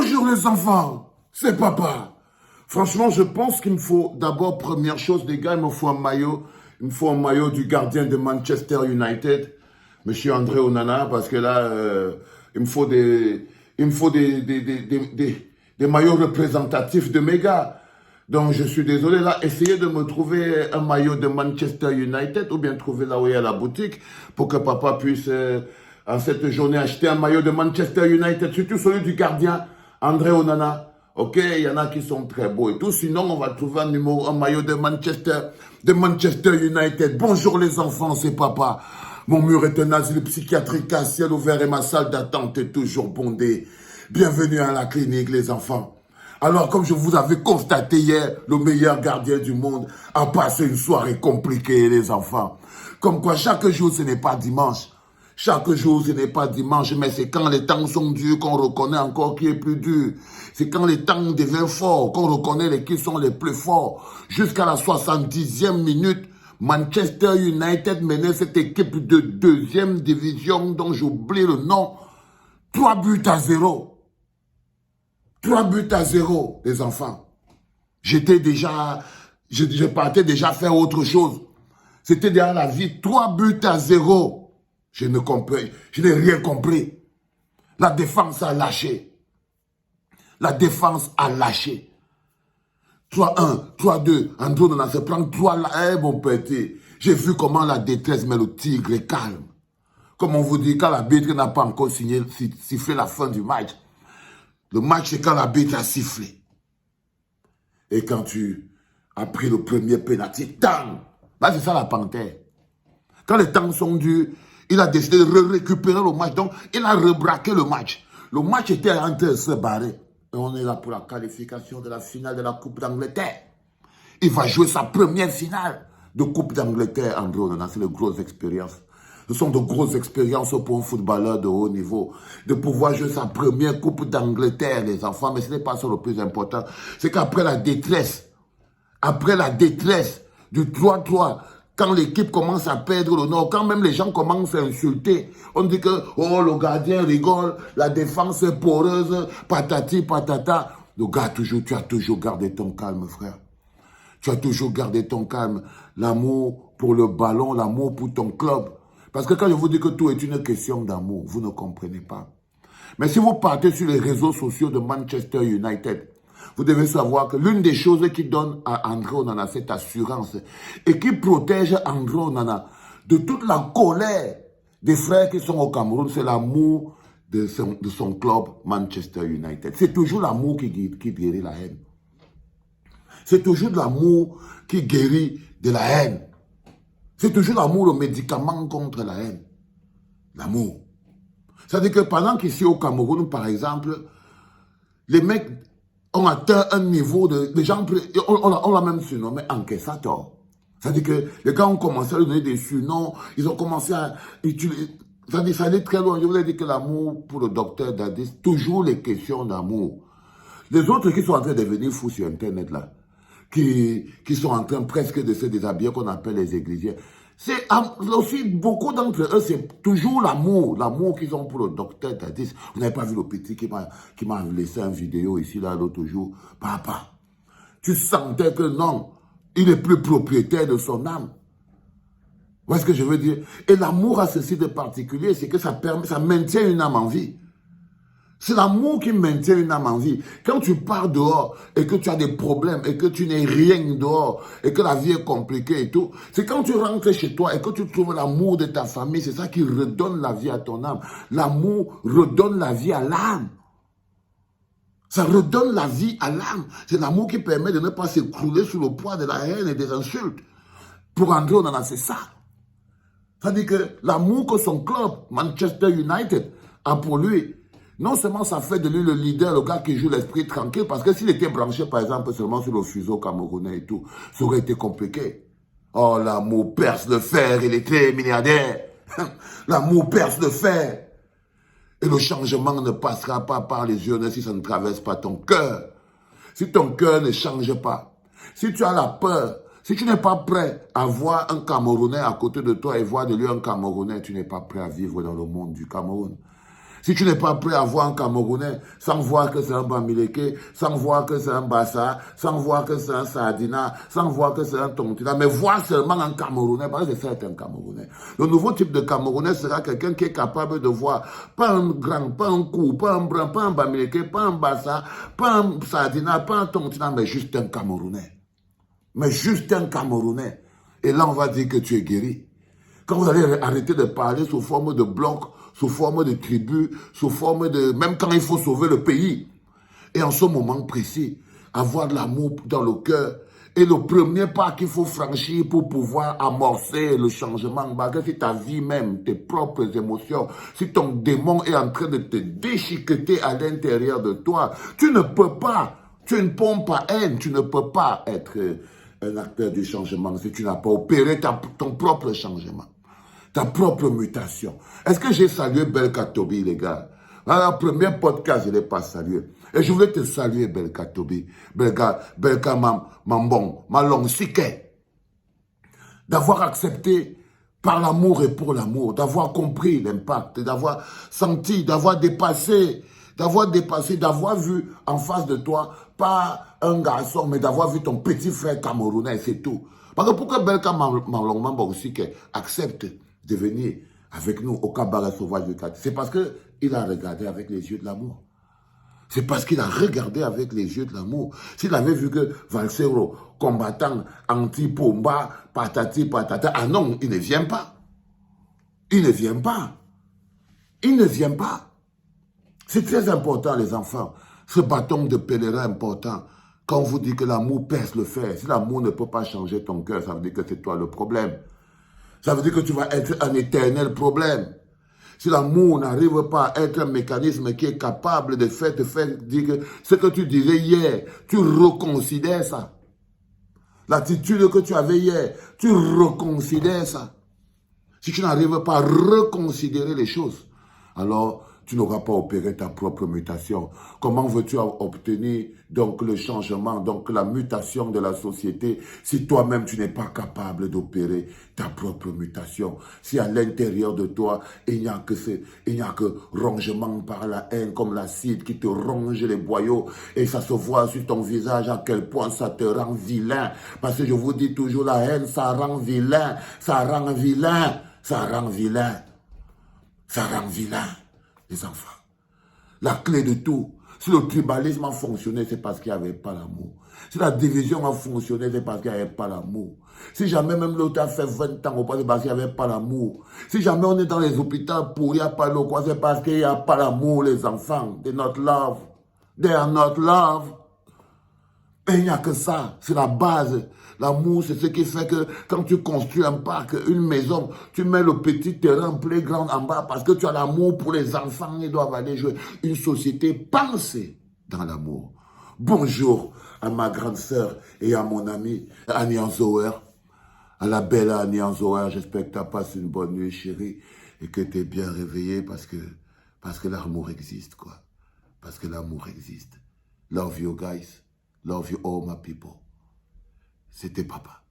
Bonjour les enfants, c'est papa. Franchement, je pense qu'il me faut d'abord, première chose, les gars, il me faut un maillot. Il me faut un maillot du gardien de Manchester United, Monsieur André Onana, parce que là, il me faut des maillots représentatifs de mes gars. Donc, je suis désolé, là, essayez de me trouver un maillot de Manchester United ou bien trouver là où il y a la boutique pour que papa puisse, en cette journée, acheter un maillot de Manchester United, surtout celui du gardien, André Onana. Ok, il y en a qui sont très beaux et tout. Sinon, on va trouver un maillot de Manchester United. Bonjour les enfants, c'est papa. Mon mur est un asile psychiatrique à ciel ouvert et ma salle d'attente est toujours bondée. Bienvenue à la clinique, les enfants. Alors, comme je vous avais constaté hier, le meilleur gardien du monde a passé une soirée compliquée, les enfants. Comme quoi, chaque jour, ce n'est pas dimanche. Chaque jour, ce n'est pas dimanche, mais c'est quand les temps sont durs qu'on reconnaît encore qui est plus dur. C'est quand les temps deviennent forts qu'on reconnaît qui sont les plus forts. Jusqu'à la 70e minute, Manchester United menait cette équipe de deuxième division dont j'oublie le nom. 3-0. 3-0, les enfants. Je partais déjà faire autre chose. C'était déjà la vie. 3-0. Je n'ai rien compris. La défense a lâché. La défense a lâché. 3-1, 3-2. André Onana se prend 3 là. Eh, mon petit. J'ai vu comment la détresse, mais le tigre est calme. Comme on vous dit, quand l'arbitre n'a pas encore sifflé la fin du match. Le match, c'est quand l'arbitre a sifflé. Et quand tu as pris le premier pénalty, tang! Là, c'est ça la panthère. Quand les temps sont durs, il a décidé de récupérer le match. Donc, il a rebraqué le match. Le match était en train de se barrer. Et on est là pour la qualification de la finale de la Coupe d'Angleterre. Il va jouer sa première finale de Coupe d'Angleterre, André Onana. C'est une grosse expérience. Ce sont de grosses expériences pour un footballeur de haut niveau. De pouvoir jouer sa première Coupe d'Angleterre, les enfants. Mais ce n'est pas ça le plus important. C'est qu'après la détresse du 3-3, quand l'équipe commence à perdre le nord, quand même les gens commencent à insulter, on dit que oh, le gardien rigole, la défense est poreuse, patati patata. Le gars, tu as toujours gardé ton calme, frère. Tu as toujours gardé ton calme. L'amour pour le ballon, l'amour pour ton club. Parce que quand je vous dis que tout est une question d'amour, vous ne comprenez pas. Mais si vous partez sur les réseaux sociaux de Manchester United, vous devez savoir que l'une des choses qui donne à André Onana cette assurance et qui protège André Onana de toute la colère des frères qui sont au Cameroun, c'est l'amour de son club Manchester United. C'est toujours l'amour qui guérit la haine. C'est toujours l'amour qui guérit de la haine. C'est toujours l'amour, le médicament contre la haine. L'amour. C'est-à-dire que pendant qu'ici au Cameroun, par exemple, les mecs ont atteint un niveau de... Les gens, on l'a même surnommé encaissateur. C'est-à-dire que les gars ont commencé à lui donner des surnoms, ils ont commencé à utiliser... C'est-à-dire ça allait très loin. Je voulais dire que l'amour pour le docteur Dadis, toujours les questions d'amour. Les autres qui sont en train de devenir fous sur Internet, là, qui sont en train presque de se déshabiller, qu'on appelle les églisiens, c'est aussi, beaucoup d'entre eux, c'est toujours l'amour qu'ils ont pour le docteur Dadis. Vous n'avez pas vu le petit qui m'a laissé une vidéo ici, là, l'autre jour. Papa, tu sentais que non, il n'est plus propriétaire de son âme. Vous voyez ce que je veux dire? Et l'amour a ceci de particulier, c'est que ça maintient une âme en vie. C'est l'amour qui maintient une âme en vie. Quand tu pars dehors et que tu as des problèmes et que tu n'es rien dehors et que la vie est compliquée et tout, c'est quand tu rentres chez toi et que tu trouves l'amour de ta famille, c'est ça qui redonne la vie à ton âme. L'amour redonne la vie à l'âme. Ça redonne la vie à l'âme. C'est l'amour qui permet de ne pas s'écrouler sous le poids de la haine et des insultes. Pour André Onana, c'est ça. C'est-à-dire que l'amour que son club, Manchester United, a pour lui, non seulement ça fait de lui le leader, le gars qui joue l'esprit tranquille, parce que s'il était branché, par exemple, seulement sur le fuseau camerounais et tout, ça aurait été compliqué. Oh, l'amour perce le fer, il était milliardaire. L'amour perce le fer. Et le changement ne passera pas par les yeux si ça ne traverse pas ton cœur. Si ton cœur ne change pas, si tu as la peur, si tu n'es pas prêt à voir un Camerounais à côté de toi et voir de lui un Camerounais, tu n'es pas prêt à vivre dans le monde du Cameroun. Si tu n'es pas prêt à voir un Camerounais, sans voir que c'est un Bamileke, sans voir que c'est un Bassa, sans voir que c'est un Sardina, sans voir que c'est un Tontina, mais voir seulement un Camerounais, parce que c'est ça être un Camerounais. Le nouveau type de Camerounais sera quelqu'un qui est capable de voir, pas un grand, pas un coup, pas un brun, pas un Bamileke, pas un Bassa, pas un Sardina, pas un Tontina, mais juste un Camerounais. Mais juste un Camerounais. Et là, on va dire que tu es guéri. Quand vous allez arrêter de parler sous forme de blocs, sous forme de tribus, sous forme de... Même quand il faut sauver le pays. Et en ce moment précis, avoir de l'amour dans le cœur. Et le premier pas qu'il faut franchir pour pouvoir amorcer le changement, si ta vie même, tes propres émotions, si ton démon est en train de te déchiqueter à l'intérieur de toi, tu ne peux pas, tu ne pompes pas haine, tu ne peux pas être un acteur du changement si tu n'as pas opéré ton propre changement. Ta propre mutation. Est-ce que j'ai salué Belka Tobi, les gars? Dans le premier podcast, je ne l'ai pas salué. Et je voulais te saluer, Belka Tobi. Belka Mambon, Malong Sike. D'avoir accepté par l'amour et pour l'amour, d'avoir compris l'impact, d'avoir senti, d'avoir dépassé, d'avoir vu en face de toi, pas un garçon, mais d'avoir vu ton petit frère camerounais, c'est tout. Parce que pourquoi Belka Malong Mambon Sike accepte de venir avec nous au cabaret sauvage de Kati? C'est parce qu'il a regardé avec les yeux de l'amour. C'est parce qu'il a regardé avec les yeux de l'amour. S'il avait vu que Valsero, combattant, anti-pomba, patati, patata, ah non, il ne vient pas. Il ne vient pas. Il ne vient pas. C'est très important, les enfants. Ce bâton de pèlerin important. Quand on vous dit que l'amour perce le fer, si l'amour ne peut pas changer ton cœur, ça veut dire que c'est toi le problème. Ça veut dire que tu vas être un éternel problème. Si l'amour n'arrive pas à être un mécanisme qui est capable de te faire dire que ce que tu disais hier, tu reconsidères ça. L'attitude que tu avais hier, tu reconsidères ça. Si tu n'arrives pas à reconsidérer les choses, alors tu n'auras pas opéré ta propre mutation. Comment veux-tu obtenir donc le changement, donc la mutation de la société, si toi-même tu n'es pas capable d'opérer ta propre mutation? Si à l'intérieur de toi, il n'y a que rongement par la haine, comme l'acide qui te ronge les boyaux, et ça se voit sur ton visage à quel point ça te rend vilain. Parce que je vous dis toujours, la haine, ça rend vilain, ça rend vilain, ça rend vilain, ça rend vilain. Les enfants. La clé de tout. Si le tribalisme a fonctionné, c'est parce qu'il n'y avait pas l'amour. Si la division a fonctionné, c'est parce qu'il n'y avait pas l'amour. Si jamais même l'autre a fait 20 ans, c'est parce qu'il n'y avait pas l'amour. Si jamais on est dans les hôpitaux pour il n'y a pas l'eau, c'est parce qu'il n'y a pas l'amour, les enfants. They're not love. They are not love. Et il n'y a que ça, c'est la base. L'amour, c'est ce qui fait que quand tu construis un parc, une maison, tu mets le petit terrain playground en bas parce que tu as l'amour pour les enfants, ils doivent aller jouer. Une société pensée dans l'amour. Bonjour à ma grande sœur et à mon ami Annie Anzoer, à la belle Annie Anzoer. J'espère que tu as passé une bonne nuit, chérie, et que tu es bien réveillée parce que l'amour existe, quoi. Parce que l'amour existe. Love you, guys. Love you all, my people. C'était papa.